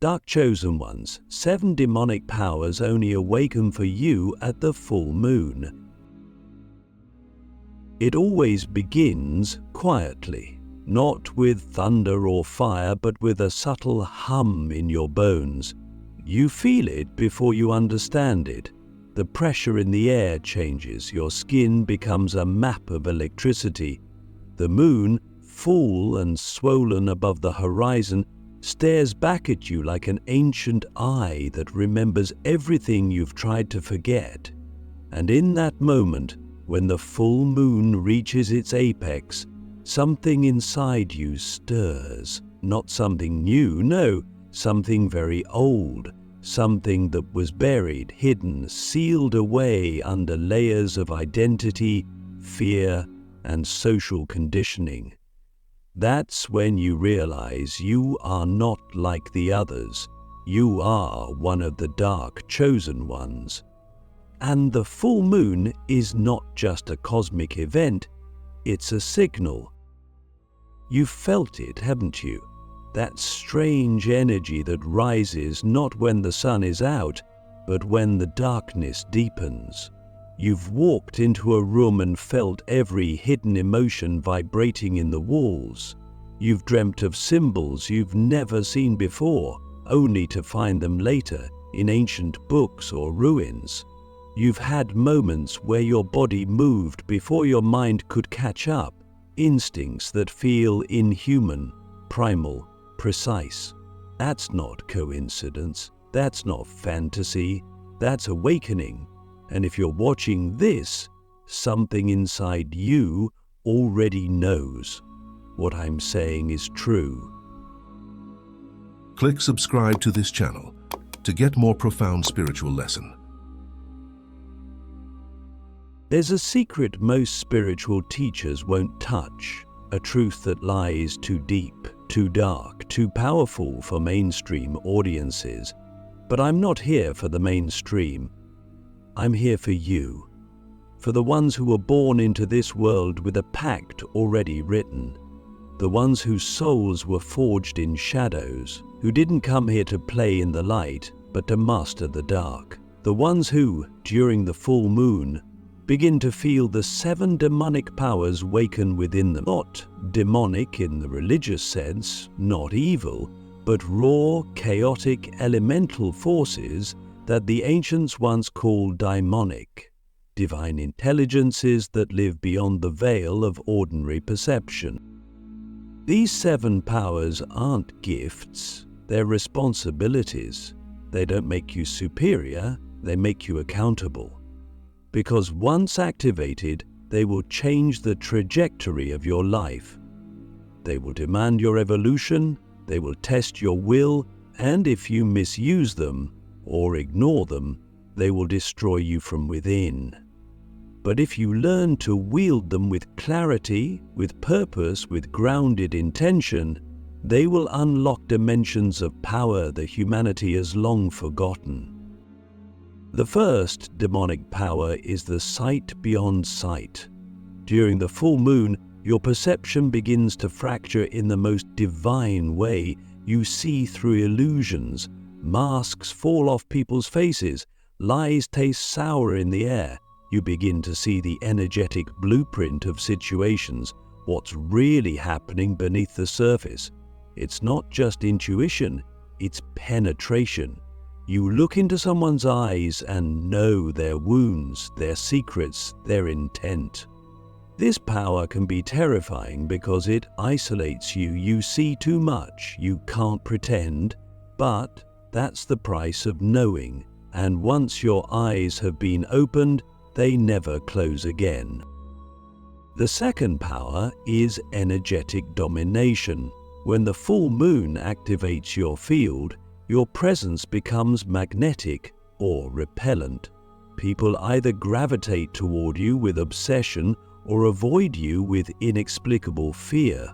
Dark Chosen Ones, 7 demonic powers only awaken for you at the full moon. It always begins quietly, not with thunder or fire, but with a subtle hum in your bones. You feel it before you understand it. The pressure in the air changes, your skin becomes a map of electricity. The moon, full and swollen above the horizon, stares back at you like an ancient eye that remembers everything you've tried to forget. And in that moment, when the full moon reaches its apex, something inside you stirs. Not something new, no, something very old, something that was buried, hidden, sealed away under layers of identity, fear, and social conditioning. That's when you realize you are not like the others. You are one of the dark chosen ones. And the full moon is not just a cosmic event, it's a signal. You've felt it, haven't you? That strange energy that rises not when the sun is out, but when the darkness deepens. You've walked into a room and felt every hidden emotion vibrating in the walls. You've dreamt of symbols you've never seen before, only to find them later in ancient books or ruins. You've had moments where your body moved before your mind could catch up, instincts that feel inhuman, primal, precise. That's not coincidence, that's not fantasy, that's awakening. And if you're watching this, something inside you already knows. What I'm saying is true. Click subscribe to this channel to get more profound spiritual lesson. There's a secret most spiritual teachers won't touch, a truth that lies too deep, too dark, too powerful for mainstream audiences. But I'm not here for the mainstream. I'm here for you, for the ones who were born into this world with a pact already written, the ones whose souls were forged in shadows, who didn't come here to play in the light, but to master the dark, the ones who, during the full moon, begin to feel the 7 demonic powers waken within them. Not demonic in the religious sense, not evil, but raw, chaotic, elemental forces that the ancients once called daimonic, divine intelligences that live beyond the veil of ordinary perception. These 7 powers aren't gifts, they're responsibilities. They don't make you superior, they make you accountable. Because once activated, they will change the trajectory of your life. They will demand your evolution, they will test your will, and if you misuse them or ignore them, they will destroy you from within. But if you learn to wield them with clarity, with purpose, with grounded intention, they will unlock dimensions of power that humanity has long forgotten. The first demonic power is the sight beyond sight. During the full moon, your perception begins to fracture in the most divine way. You see through illusions, masks fall off people's faces, lies taste sour in the air. You begin to see the energetic blueprint of situations, what's really happening beneath the surface. It's not just intuition, it's penetration. You look into someone's eyes and know their wounds, their secrets, their intent. This power can be terrifying because it isolates you. You see too much, you can't pretend, but that's the price of knowing. And once your eyes have been opened, they never close again. The second power is energetic domination. When the full moon activates your field, your presence becomes magnetic or repellent. People either gravitate toward you with obsession or avoid you with inexplicable fear.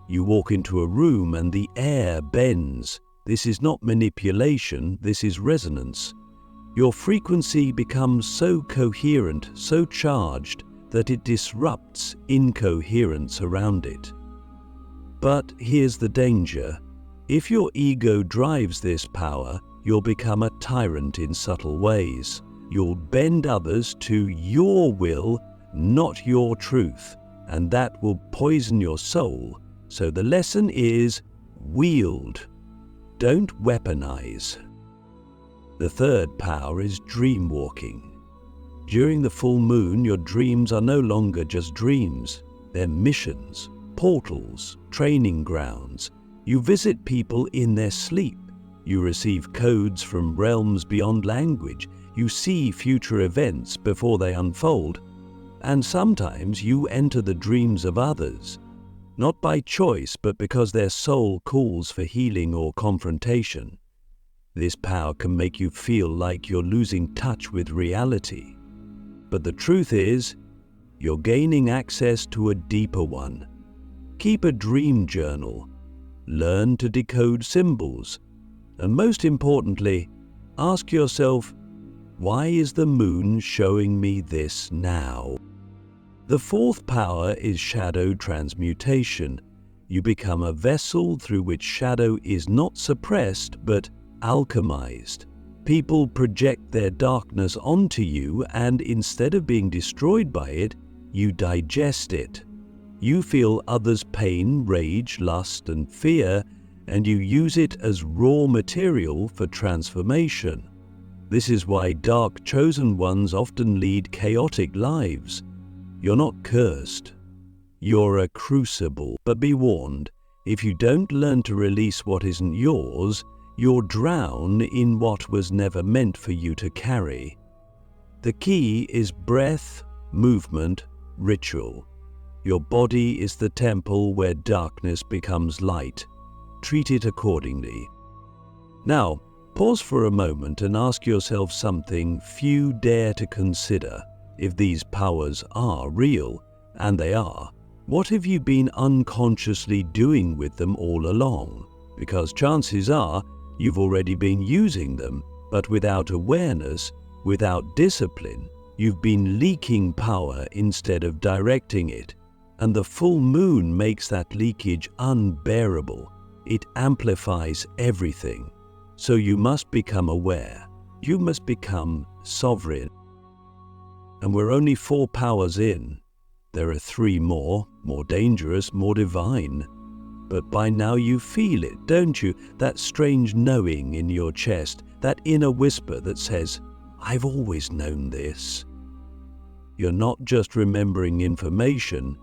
You walk into a room and the air bends. This is not manipulation, this is resonance. Your frequency becomes so coherent, so charged, that it disrupts incoherence around it. But here's the danger. If your ego drives this power, you'll become a tyrant in subtle ways. You'll bend others to your will, not your truth, and that will poison your soul. So the lesson is wield. Don't weaponize. The third power is dreamwalking. During the full moon, your dreams are no longer just dreams. They're missions, portals, training grounds. You visit people in their sleep. You receive codes from realms beyond language. You see future events before they unfold. And sometimes you enter the dreams of others, not by choice, but because their soul calls for healing or confrontation. This power can make you feel like you're losing touch with reality. But the truth is, you're gaining access to a deeper one. Keep a dream journal. Learn to decode symbols. And most importantly, ask yourself, why is the moon showing me this now? The fourth power is shadow transmutation. You become a vessel through which shadow is not suppressed but alchemized. People project their darkness onto you, and instead of being destroyed by it, you digest it. You feel others' pain, rage, lust, and fear, and you use it as raw material for transformation. This is why dark chosen ones often lead chaotic lives. You're not cursed. You're a crucible. But be warned, if you don't learn to release what isn't yours, you'll drown in what was never meant for you to carry. The key is breath, movement, ritual. Your body is the temple where darkness becomes light. Treat it accordingly. Now, pause for a moment and ask yourself something few dare to consider. If these powers are real, and they are, what have you been unconsciously doing with them all along? Because chances are you've already been using them, but without awareness, without discipline, you've been leaking power instead of directing it. And the full moon makes that leakage unbearable. It amplifies everything. So you must become aware. You must become sovereign. And we're only 4 powers in. There are 3 more dangerous, more divine. But by now you feel it, don't you? That strange knowing in your chest, that inner whisper that says, I've always known this. You're not just remembering information,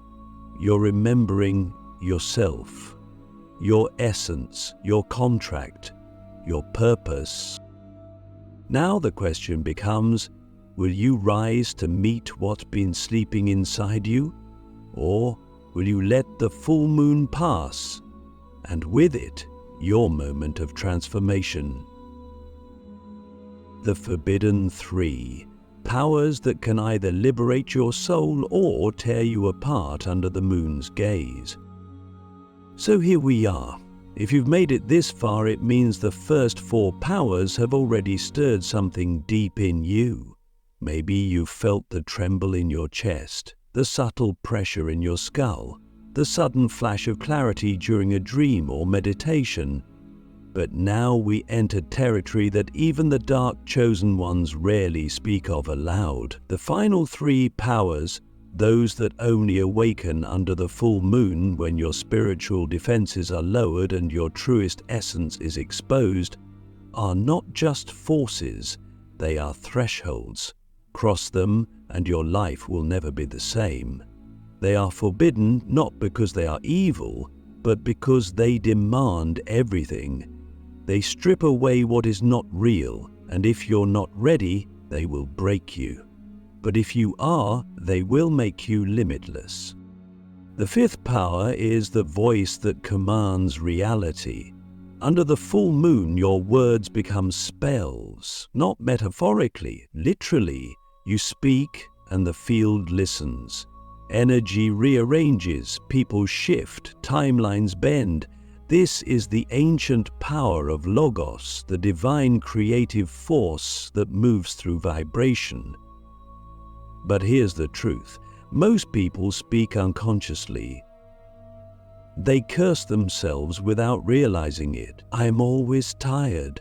you're remembering yourself, your essence, your contract, your purpose. Now the question becomes, will you rise to meet what's been sleeping inside you? Or will you let the full moon pass, and with it, your moment of transformation? The Forbidden 3. Powers that can either liberate your soul or tear you apart under the moon's gaze. So here we are. If you've made it this far, it means the first 4 powers have already stirred something deep in you. Maybe you've felt the tremble in your chest, the subtle pressure in your skull, the sudden flash of clarity during a dream or meditation. But now we enter territory that even the dark chosen ones rarely speak of aloud. The final 3 powers, those that only awaken under the full moon when your spiritual defenses are lowered and your truest essence is exposed, are not just forces, they are thresholds. Cross them and your life will never be the same. They are forbidden not because they are evil, but because they demand everything. They strip away what is not real, and if you're not ready, they will break you. But if you are, they will make you limitless. The 5th power is the voice that commands reality. Under the full moon, your words become spells, not metaphorically, literally. You speak and the field listens. Energy rearranges, people shift, timelines bend. This is the ancient power of Logos, the divine creative force that moves through vibration. But here's the truth. Most people speak unconsciously. They curse themselves without realizing it. I'm always tired.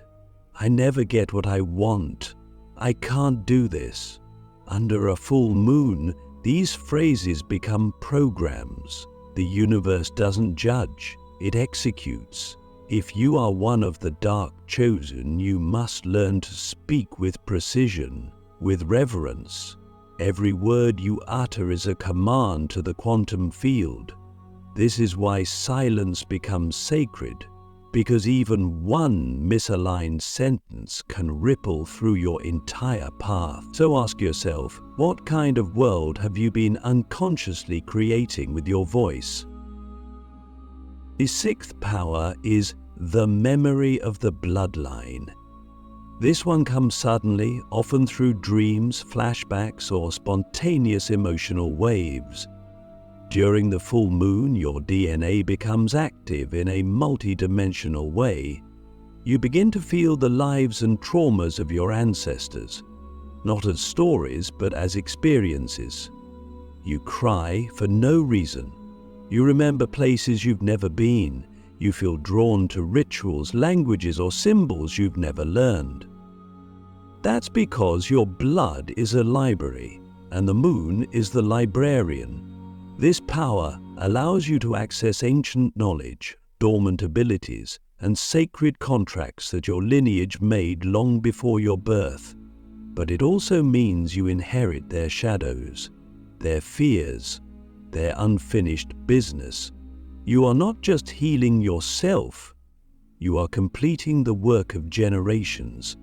I never get what I want. I can't do this. Under a full moon, these phrases become programs. The universe doesn't judge, it executes. If you are one of the dark chosen, you must learn to speak with precision, with reverence. Every word you utter is a command to the quantum field. This is why silence becomes sacred, because even one misaligned sentence can ripple through your entire path. So ask yourself, what kind of world have you been unconsciously creating with your voice? The sixth power is the memory of the bloodline. This one comes suddenly, often through dreams, flashbacks, or spontaneous emotional waves. During the full moon, your DNA becomes active in a multi-dimensional way. You begin to feel the lives and traumas of your ancestors, not as stories, but as experiences. You cry for no reason. You remember places you've never been. You feel drawn to rituals, languages, or symbols you've never learned. That's because your blood is a library, and the moon is the librarian. This power allows you to access ancient knowledge, dormant abilities, and sacred contracts that your lineage made long before your birth. But it also means you inherit their shadows, their fears, their unfinished business. You are not just healing yourself, you are completing the work of generations.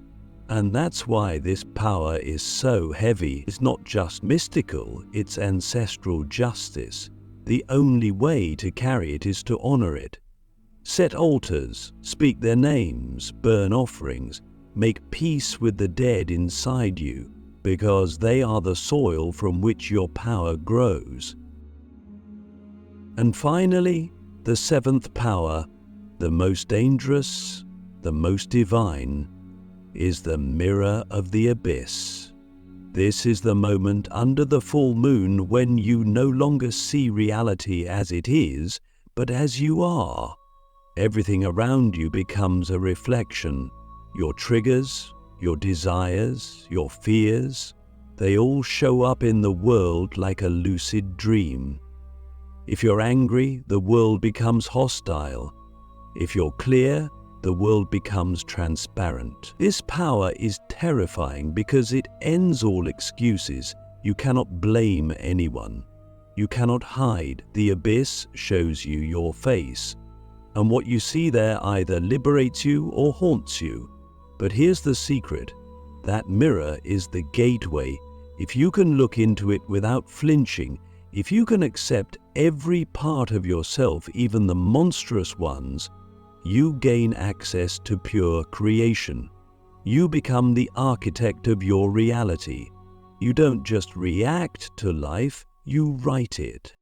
And that's why this power is so heavy. It's not just mystical, it's ancestral justice. The only way to carry it is to honor it. Set altars, speak their names, burn offerings, make peace with the dead inside you, because they are the soil from which your power grows. And finally, the seventh power, the most dangerous, the most divine, is the mirror of the abyss. This is the moment under the full moon when you no longer see reality as it is, but as you are. Everything around you becomes a reflection. Your triggers, your desires, your fears, they all show up in the world like a lucid dream. If you're angry, the world becomes hostile. If you're clear, the world becomes transparent. This power is terrifying because it ends all excuses. You cannot blame anyone. You cannot hide. The abyss shows you your face, and what you see there either liberates you or haunts you. But here's the secret. That mirror is the gateway. If you can look into it without flinching, if you can accept every part of yourself, even the monstrous ones, you gain access to pure creation. You become the architect of your reality. You don't just react to life, you write it.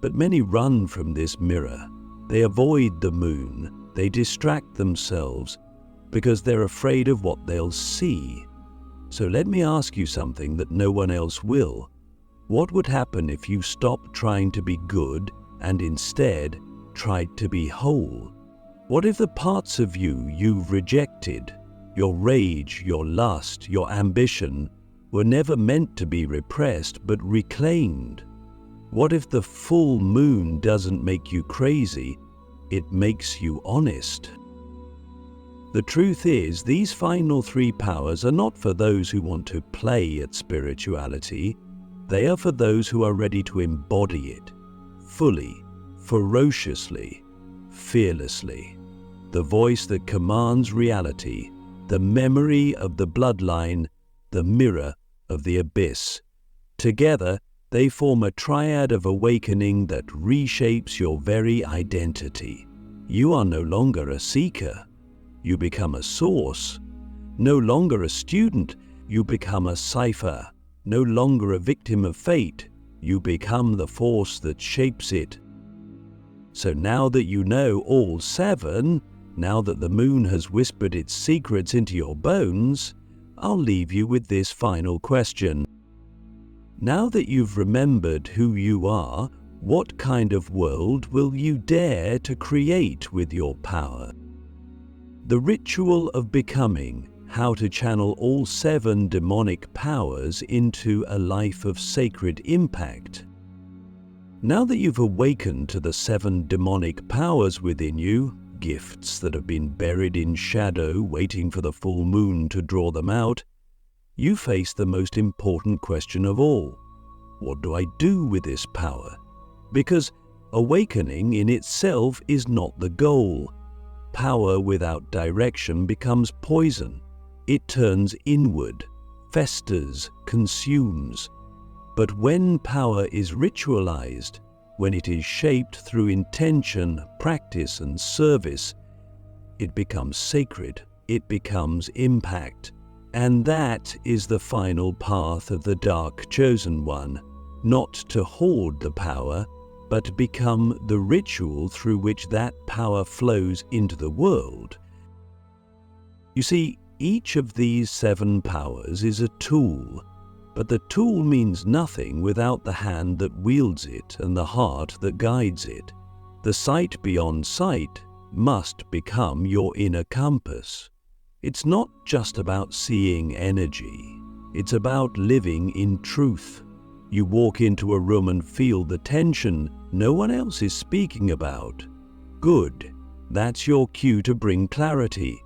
But many run from this mirror. They avoid the moon. They distract themselves because they're afraid of what they'll see. So let me ask you something that no one else will. What would happen if you stopped trying to be good and instead tried to be whole? What if the parts of you you've rejected, your rage, your lust, your ambition, were never meant to be repressed but reclaimed? What if the full moon doesn't make you crazy, it makes you honest? The truth is, these final three powers are not for those who want to play at spirituality. They are for those who are ready to embody it, fully, ferociously, fearlessly. The voice that commands reality, the memory of the bloodline, the mirror of the abyss. Together, they form a triad of awakening that reshapes your very identity. You are no longer a seeker. You become a source. No longer a student, you become a cipher. No longer a victim of fate, you become the force that shapes it. So now that you know all seven, now that the moon has whispered its secrets into your bones, I'll leave you with this final question. Now that you've remembered who you are, What kind of world will you dare to create with your power? The ritual of becoming, how to channel all 7 demonic powers into a life of sacred impact. Now that you've awakened to the 7 demonic powers within you, gifts that have been buried in shadow waiting for the full moon to draw them out, you face the most important question of all. What do I do with this power? Because awakening in itself is not the goal. Power without direction becomes poison. It turns inward, festers, consumes. But when power is ritualized, when it is shaped through intention, practice, and service, it becomes sacred, it becomes impact. And that is the final path of the dark chosen one, not to hoard the power, but to become the ritual through which that power flows into the world. You see, each of these 7 powers is a tool, but the tool means nothing without the hand that wields it and the heart that guides it. The sight beyond sight must become your inner compass. It's not just about seeing energy. It's about living in truth. You walk into a room and feel the tension no one else is speaking about. Good. That's your cue to bring clarity.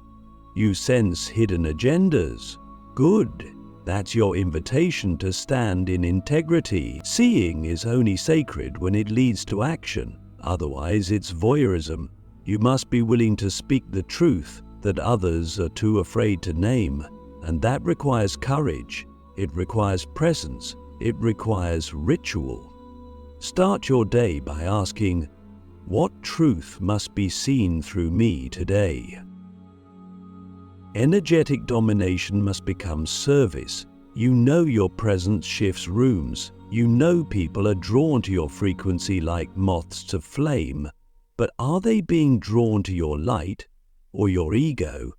You sense hidden agendas. Good. That's your invitation to stand in integrity. Seeing is only sacred when it leads to action. Otherwise, it's voyeurism. You must be willing to speak the truth that others are too afraid to name. And that requires courage. It requires presence. It requires ritual. Start your day by asking, what truth must be seen through me today? Energetic domination must become service. You know your presence shifts rooms. You know people are drawn to your frequency like moths to flame. But are they being drawn to your light or your ego?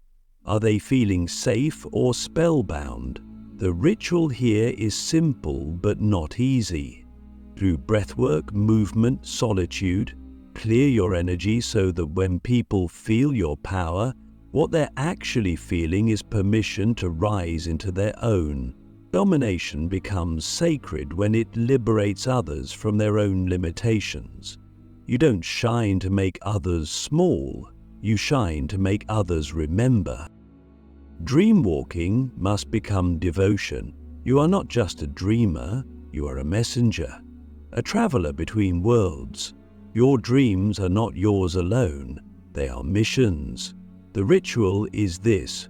Are they feeling safe or spellbound? The ritual here is simple but not easy. Through breathwork, movement, solitude, clear your energy so that when people feel your power, what they're actually feeling is permission to rise into their own. Domination becomes sacred when it liberates others from their own limitations. You don't shine to make others small, you shine to make others remember. Dreamwalking must become devotion. You are not just a dreamer, you are a messenger, a traveler between worlds. Your dreams are not yours alone, they are missions. The ritual is this: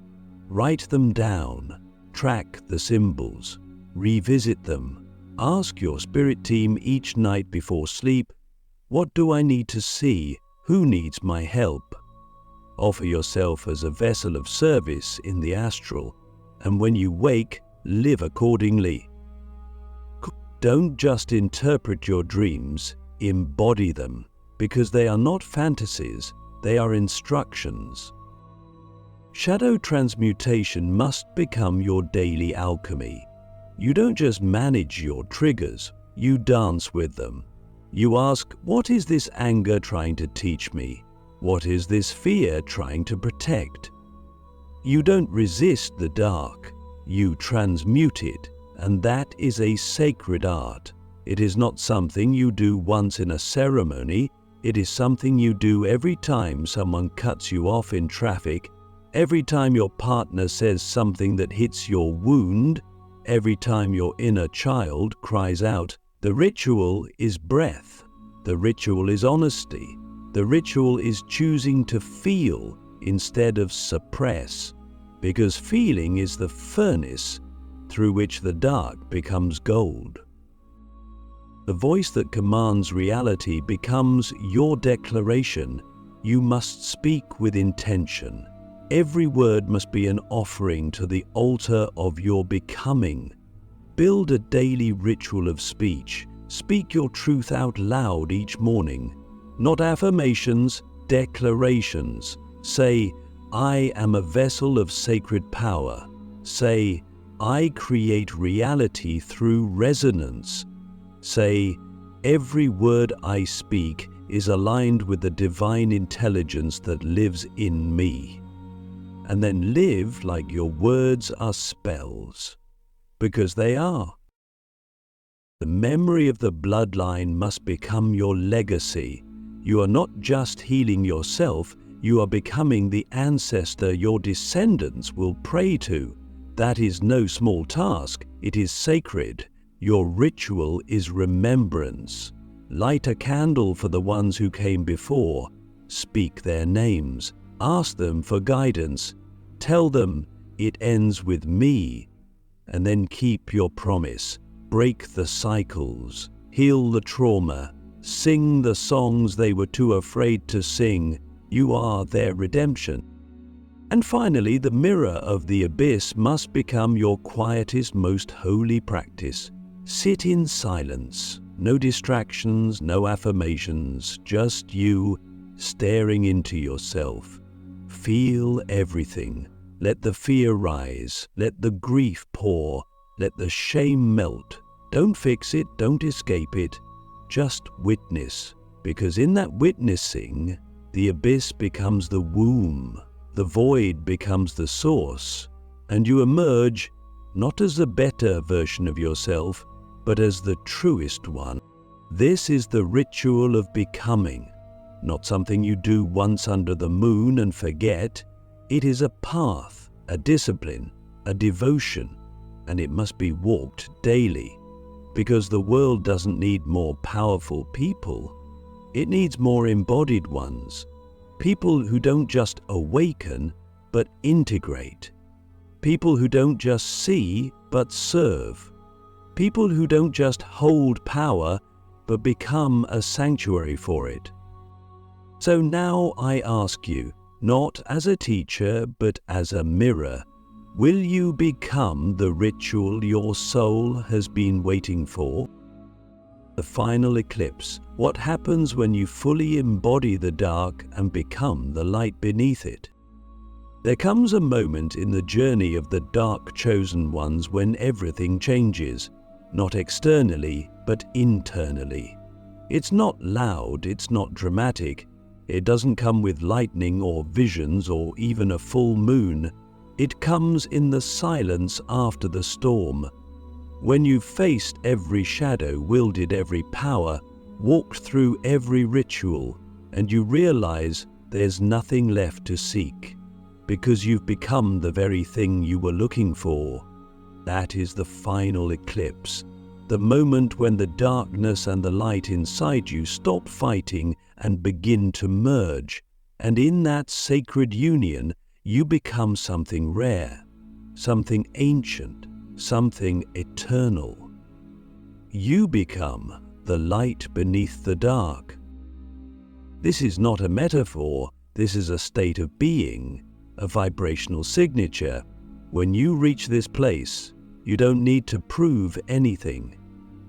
write them down, track the symbols, revisit them. Ask your spirit team each night before sleep, what do I need to see? Who needs my help? Offer yourself as a vessel of service in the astral, and when you wake, live accordingly. Don't just interpret your dreams, embody them, because they are not fantasies, they are instructions. Shadow transmutation must become your daily alchemy. You don't just manage your triggers, you dance with them. You ask, what is this anger trying to teach me? What is this fear trying to protect? You don't resist the dark, you transmute it, and that is a sacred art. It is not something you do once in a ceremony, it is something you do every time someone cuts you off in traffic, every time your partner says something that hits your wound, every time your inner child cries out. The ritual is breath. The ritual is honesty. The ritual is choosing to feel instead of suppress, because feeling is the furnace through which the dark becomes gold. The voice that commands reality becomes your declaration. You must speak with intention. Every word must be an offering to the altar of your becoming. Build a daily ritual of speech. Speak your truth out loud each morning. Not affirmations, declarations. Say, I am a vessel of sacred power. Say, I create reality through resonance. Say, Every word I speak is aligned with the divine intelligence that lives in me. And then live like your words are spells, because they are. The memory of the bloodline must become your legacy. You are not just healing yourself, you are becoming the ancestor your descendants will pray to. That is no small task, it is sacred. Your ritual is remembrance. Light a candle for the ones who came before. Speak their names. Ask them for guidance. Tell them it ends with me. And then keep your promise. Break the cycles. Heal the trauma. Sing the songs they were too afraid to sing. You are their redemption. And finally, the mirror of the abyss must become your quietest, most holy practice. Sit in silence. No distractions, no affirmations, just you staring into yourself. Feel everything. Let the fear rise. Let the grief pour. Let the shame melt. Don't fix it, don't escape it. Just witness, because in that witnessing, the abyss becomes the womb. The void becomes the source, and you emerge not as a better version of yourself, but as the truest one. This is the ritual of becoming, not something you do once under the moon and forget. It is a path, a discipline, a devotion, and it must be walked daily, because the world doesn't need more powerful people. It needs more embodied ones. People who don't just awaken, but integrate. People who don't just see, but serve. People who don't just hold power, but become a sanctuary for it. So now I ask you, not as a teacher, but as a mirror, will you become the ritual your soul has been waiting for? The final eclipse. What happens when you fully embody the dark and become the light beneath it? There comes a moment in the journey of the dark chosen ones when everything changes, not externally, but internally. It's not loud, it's not dramatic. It doesn't come with lightning or visions or even a full moon. It comes in the silence after the storm. When you've faced every shadow, wielded every power, walked through every ritual, and you realize there's nothing left to seek, because you've become the very thing you were looking for. That is the final eclipse, the moment when the darkness and the light inside you stop fighting and begin to merge, and in that sacred union, you become something rare, something ancient, something eternal. You become the light beneath the dark. This is not a metaphor, this is a state of being, a vibrational signature. When you reach this place, you don't need to prove anything.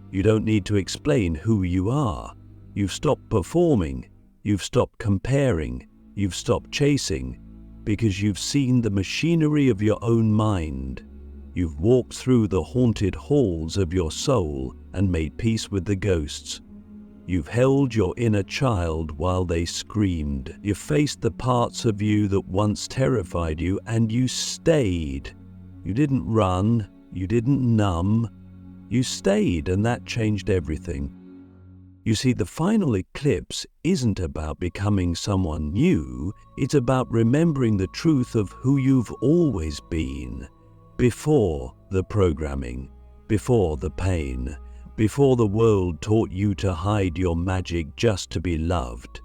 You don't need to explain who you are. You've stopped performing, you've stopped comparing, you've stopped chasing, because you've seen the machinery of your own mind. You've walked through the haunted halls of your soul and made peace with the ghosts. You've held your inner child while they screamed. You faced the parts of you that once terrified you, and you stayed. You didn't run, you didn't numb. You stayed, and that changed everything. You see, the final eclipse isn't about becoming someone new. It's about remembering the truth of who you've always been. Before the programming, before the pain, before the world taught you to hide your magic just to be loved.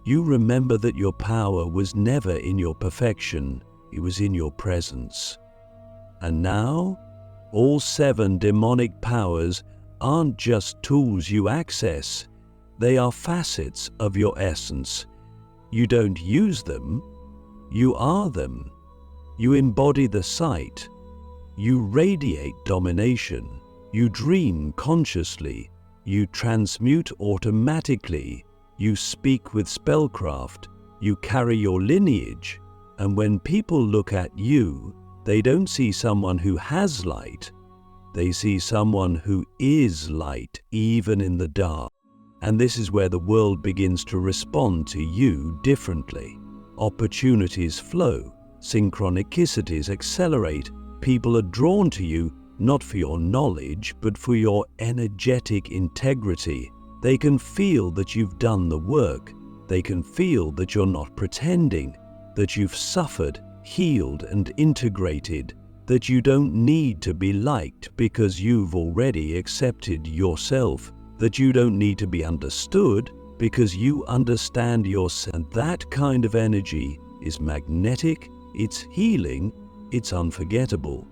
You remember that your power was never in your perfection, it was in your presence. And now, all 7 demonic powers aren't just tools you access, they are facets of your essence. You don't use them, you are them. You embody the sight. You radiate domination. You dream consciously. You transmute automatically. You speak with spellcraft. You carry your lineage. And when people look at you, they don't see someone who has light. They see someone who is light, even in the dark. And this is where the world begins to respond to you differently. Opportunities flow, synchronicities accelerate, people are drawn to you not for your knowledge, but for your energetic integrity. They can feel that you've done the work. They can feel that you're not pretending, that you've suffered, healed, and integrated, that you don't need to be liked because you've already accepted yourself, that you don't need to be understood because you understand yourself. And that kind of energy is magnetic, it's healing, it's unforgettable.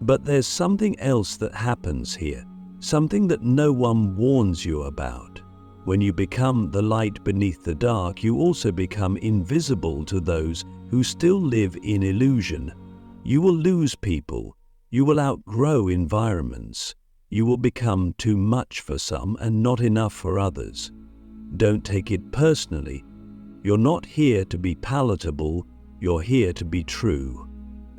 But there's something else that happens here, something that no one warns you about. When you become the light beneath the dark, you also become invisible to those who still live in illusion. You will lose people, you will outgrow environments, you will become too much for some and not enough for others. Don't take it personally. You're not here to be palatable, you're here to be true.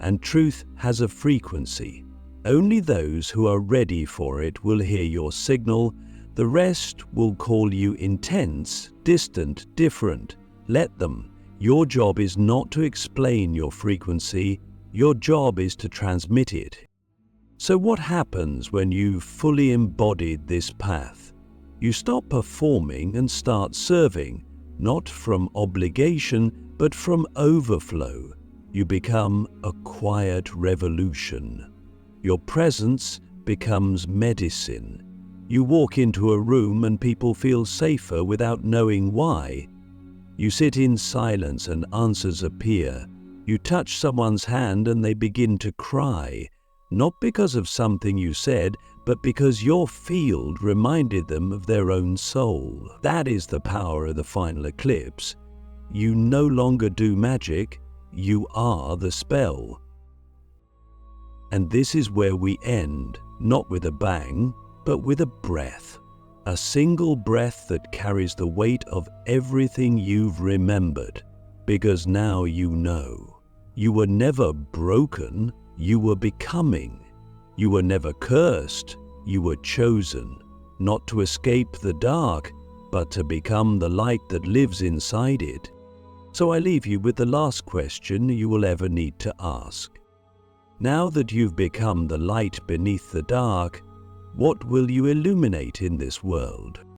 And truth has a frequency. Only those who are ready for it will hear your signal. The rest will call you intense, distant, different. Let them. Your job is not to explain your frequency. Your job is to transmit it. So what happens when you've fully embodied this path? You stop performing and start serving, not from obligation, but from overflow. You become a quiet revolution. Your presence becomes medicine. You walk into a room and people feel safer without knowing why. You sit in silence and answers appear. You touch someone's hand and they begin to cry, not because of something you said, but because your field reminded them of their own soul. That is the power of the final eclipse. You no longer do magic, you are the spell. And this is where we end, not with a bang, but with a breath. A single breath that carries the weight of everything you've remembered. Because now you know. You were never broken, you were becoming. You were never cursed, you were chosen. Not to escape the dark, but to become the light that lives inside it. So I leave you with the last question you will ever need to ask. Now that you've become the light beneath the dark, what will you illuminate in this world?